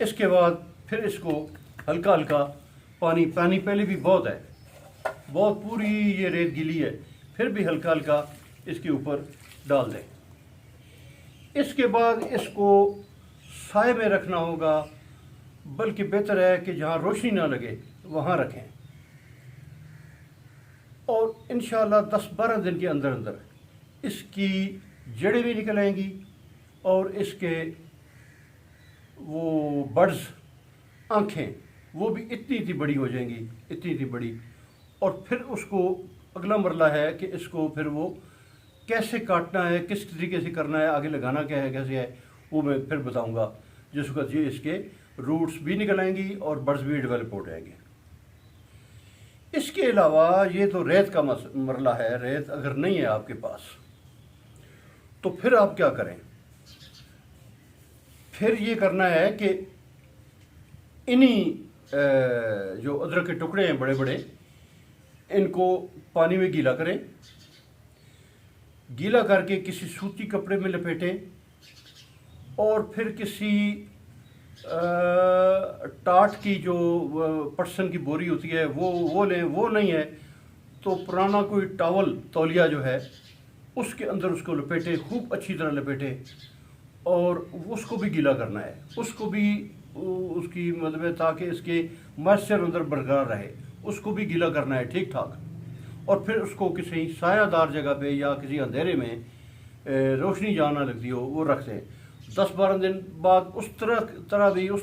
اس کے بعد پھر اس کو ہلکا ہلکا پانی پہلے بھی بہت ہے، بہت پوری یہ ریت گیلی ہے، پھر بھی ہلکا ہلکا اس کے اوپر ڈال دیں۔ اس کے بعد اس کو سائے میں رکھنا ہوگا، بلکہ بہتر ہے کہ جہاں روشنی نہ لگے وہاں رکھیں، اور انشاءاللہ 10-12 دن کے اندر اندر اس کی جڑیں بھی نکل آئیں گی، اور اس کے وہ بڈز، آنکھیں، وہ بھی اتنی بڑی ہو جائیں گی، اتنی بڑی۔ اور پھر اس کو اگلا مرحلہ ہے کہ اس کو پھر وہ کیسے کاٹنا ہے، کس طریقے سے کرنا ہے، آگے لگانا کیا ہے، کیسے ہے، وہ میں پھر بتاؤں گا، جس وقت یہ اس کے روٹس بھی نکل آئیں گی اور بڈز بھی ڈیولپ ہو جائیں گے۔ اس کے علاوہ یہ تو ریت کا مرحلہ ہے، ریت اگر نہیں ہے آپ کے پاس تو پھر آپ کیا کریں؟ پھر یہ کرنا ہے کہ جو ادرک کے ٹکڑے ہیں بڑے بڑے، ان کو پانی میں گیلا کریں، گیلا کر کے کسی سوتی کپڑے میں لپیٹیں، اور پھر کسی ٹاٹ کی جو پٹسن کی بوری ہوتی ہے وہ لیں، وہ نہیں ہے تو پرانا کوئی ٹاول، تولیہ جو ہے، اس کے اندر اس کو لپیٹیں، خوب اچھی طرح لپیٹیں، اور اس کو بھی گیلا کرنا ہے، اس کو بھی اس کی مطلب ہے تاکہ اس کے موئسچر اندر برقرار رہے، اس کو بھی گیلا کرنا ہے ٹھیک ٹھاک، اور پھر اس کو کسی سایہ دار جگہ پہ یا کسی اندھیرے میں روشنی جہاں نہ لگتی ہو وہ رکھ دیں۔ 10-12 دن بعد اس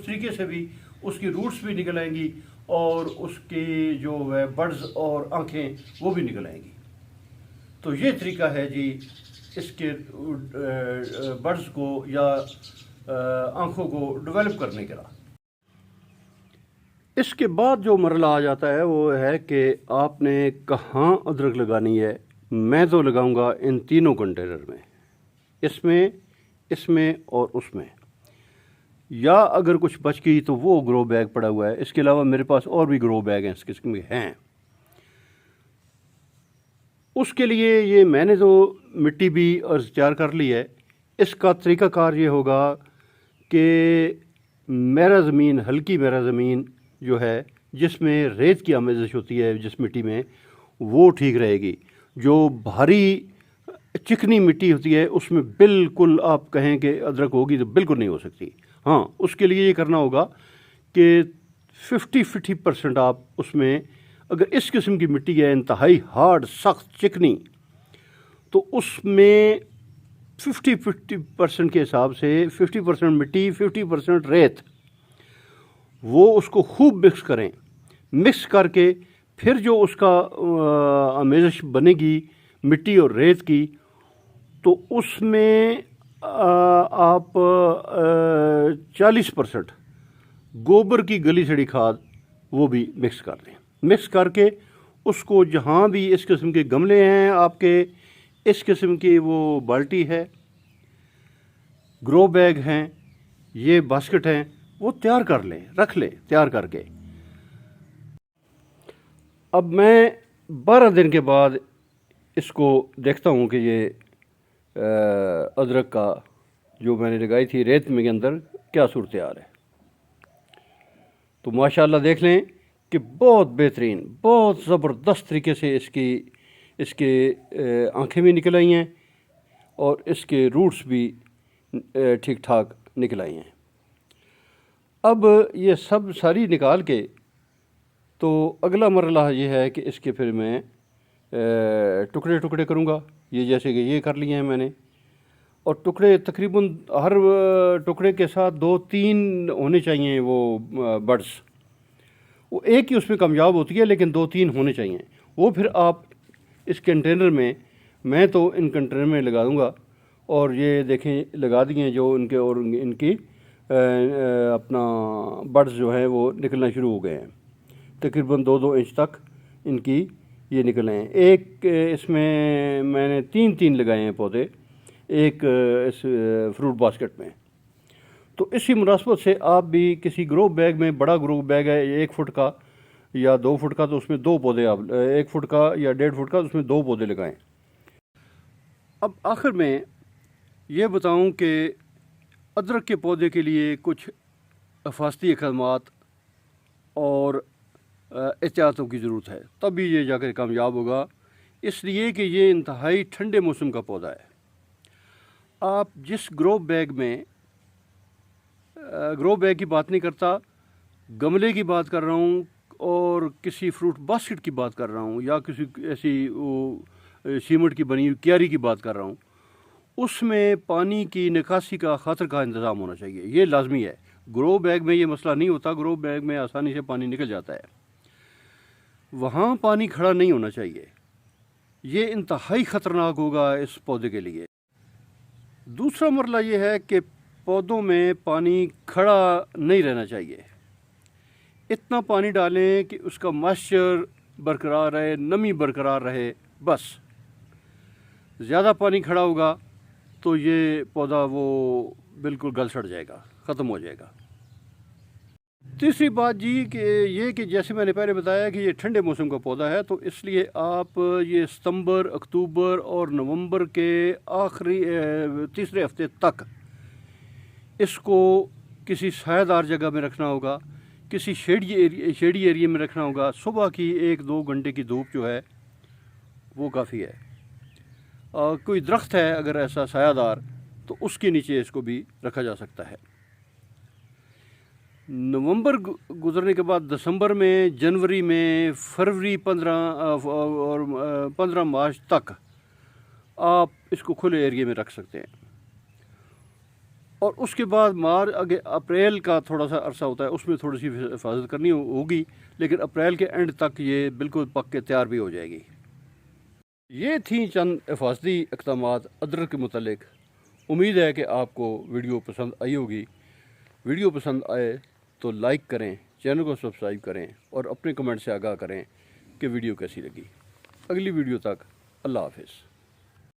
طریقے سے بھی اس کی روٹس بھی نکل آئیں گی، اور اس کی جو ہے بڈز اور آنکھیں وہ بھی نکل آئیں گی۔ تو یہ طریقہ ہے جی اس کے بڈز کو یا آنکھوں کو ڈیولپ کرنے کا۔ اس کے بعد جو مرحلہ آ جاتا ہے وہ ہے کہ آپ نے کہاں ادرک لگانی ہے۔ میں تو لگاؤں گا ان تینوں کنٹینر میں، اس میں اور اس میں، یا اگر کچھ بچ گئی تو وہ گرو بیگ پڑا ہوا ہے۔ اس کے علاوہ میرے پاس اور بھی گرو بیگ ہیں اس قسم کے ہیں۔ اس کے لیے یہ میں نے تو مٹی بھی تیار کر لی ہے۔ اس کا طریقہ کار یہ ہوگا کہ میرا زمین، ہلکی میرا زمین جو ہے، جس میں ریت کی آمیزش ہوتی ہے جس مٹی میں، وہ ٹھیک رہے گی۔ جو بھاری چکنی مٹی ہوتی ہے اس میں بالکل آپ کہیں کہ ادرک ہوگی تو بالکل نہیں ہو سکتی۔ ہاں، اس کے لیے یہ کرنا ہوگا کہ 50% آپ اس میں، اگر اس قسم کی مٹی ہے انتہائی ہارڈ، سخت، چکنی، تو اس میں 50% کے حساب سے 50% مٹی، 50% ریت، وہ اس کو خوب مکس کریں۔ مکس کر کے پھر جو اس کا آمیزش بنے گی مٹی اور ریت کی، تو اس میں آپ 40% گوبر کی گلی سڑی کھاد وہ بھی مکس کر دیں۔ مکس کر کے اس کو جہاں بھی اس قسم کے گملے ہیں آپ کے، اس قسم کی وہ بالٹی ہے، گرو بیگ ہیں، یہ باسکٹ ہیں، وہ تیار کر لیں، رکھ لیں تیار کر کے۔ اب میں 12 دن کے بعد اس کو دیکھتا ہوں کہ یہ ادرک کا جو میں نے لگائی تھی ریت میں کے اندر کیا صورتحال ہے۔ تو ماشاءاللہ دیکھ لیں کہ بہت بہترین، بہت زبردست طریقے سے اس کے آنکھیں بھی نکل آئی ہیں، اور اس کے روٹس بھی ٹھیک ٹھاک نکل آئی ہیں۔ اب یہ سب ساری نکال کے تو اگلا مرحلہ یہ ہے کہ اس کے پھر میں ٹکڑے کروں گا، یہ جیسے کہ یہ کر لیے ہیں میں نے، اور ٹکڑے تقریباً ہر ٹکڑے کے ساتھ 2-3 ہونے چاہیے وہ بڈز۔ وہ ایک ہی اس میں کامیاب ہوتی ہے لیکن 2-3 ہونے چاہیے۔ وہ پھر آپ اس کنٹینر میں تو ان کنٹینر میں لگا دوں گا، اور یہ دیکھیں لگا دیے جو ان کے، اور ان کی اپنا بڈز جو ہیں وہ نکلنا شروع ہو گئے ہیں، تقریباً 2 انچ تک ان کی یہ نکلے ہیں۔ ایک اس میں نے 3 لگائے ہیں پودے ایک اس فروٹ باسکٹ میں۔ تو اسی مناسبت سے آپ بھی کسی گرو بیگ میں، بڑا گرو بیگ ہے 1 فٹ کا یا 2 فٹ کا، تو اس میں 2 پودے، آپ 1 فٹ کا یا 1.5 فٹ کا، اس میں 2 پودے لگائیں۔ اب آخر میں یہ بتاؤں کہ ادرک کے پودے کے لیے کچھ حفاظتی اقدامات اور احتیاطوں کی ضرورت ہے، تب بھی یہ جا کر کامیاب ہوگا، اس لیے کہ یہ انتہائی ٹھنڈے موسم کا پودا ہے۔ آپ جس گرو بیگ کی بات نہیں کرتا، گملے کی بات کر رہا ہوں اور کسی فروٹ باسکٹ کی بات کر رہا ہوں یا کسی ایسی سیمنٹ کی بنی ہوئی کیاری کی بات کر رہا ہوں، اس میں پانی کی نکاسی کا خاطر کا انتظام ہونا چاہیے، یہ لازمی ہے۔ گرو بیگ میں یہ مسئلہ نہیں ہوتا، گرو بیگ میں آسانی سے پانی نکل جاتا ہے، وہاں پانی کھڑا نہیں ہونا چاہیے، یہ انتہائی خطرناک ہوگا اس پودے کے لیے۔ دوسرا مرحلہ یہ ہے کہ پودوں میں پانی کھڑا نہیں رہنا چاہیے، اتنا پانی ڈالیں کہ اس کا مائسچر برقرار رہے، نمی برقرار رہے، بس۔ زیادہ پانی کھڑا ہوگا تو یہ پودا وہ بالکل گل سڑ جائے گا، ختم ہو جائے گا۔ تیسری بات کہ جیسے میں نے پہلے بتایا کہ یہ ٹھنڈے موسم کا پودا ہے، تو اس لیے آپ یہ ستمبر، اکتوبر اور نومبر کے آخری تیسرے ہفتے تک اس کو کسی سایہ دار جگہ میں رکھنا ہوگا، کسی شیڈی ایریا میں رکھنا ہوگا۔ صبح کی 1-2 گھنٹے کی دھوپ جو ہے وہ کافی ہے۔ کوئی درخت ہے اگر ایسا سایہ دار تو اس کے نیچے اس کو بھی رکھا جا سکتا ہے۔ نومبر گزرنے کے بعد دسمبر میں، جنوری میں، فروری 15 مارچ تک آپ اس کو کھلے ایریا میں رکھ سکتے ہیں، اور اس کے بعد اپریل کا تھوڑا سا عرصہ ہوتا ہے، اس میں تھوڑی سی حفاظت کرنی ہوگی، لیکن اپریل کے اینڈ تک یہ بالکل پک کے تیار بھی ہو جائے گی۔ یہ تھیں چند حفاظتی اقدامات ادرک کے متعلق۔ امید ہے کہ آپ کو ویڈیو پسند آئی ہوگی۔ ویڈیو پسند آئے تو لائک کریں، چینل کو سبسکرائب کریں اور اپنے کمنٹ سے آگاہ کریں کہ ویڈیو کیسی لگی۔ اگلی ویڈیو تک اللہ حافظ۔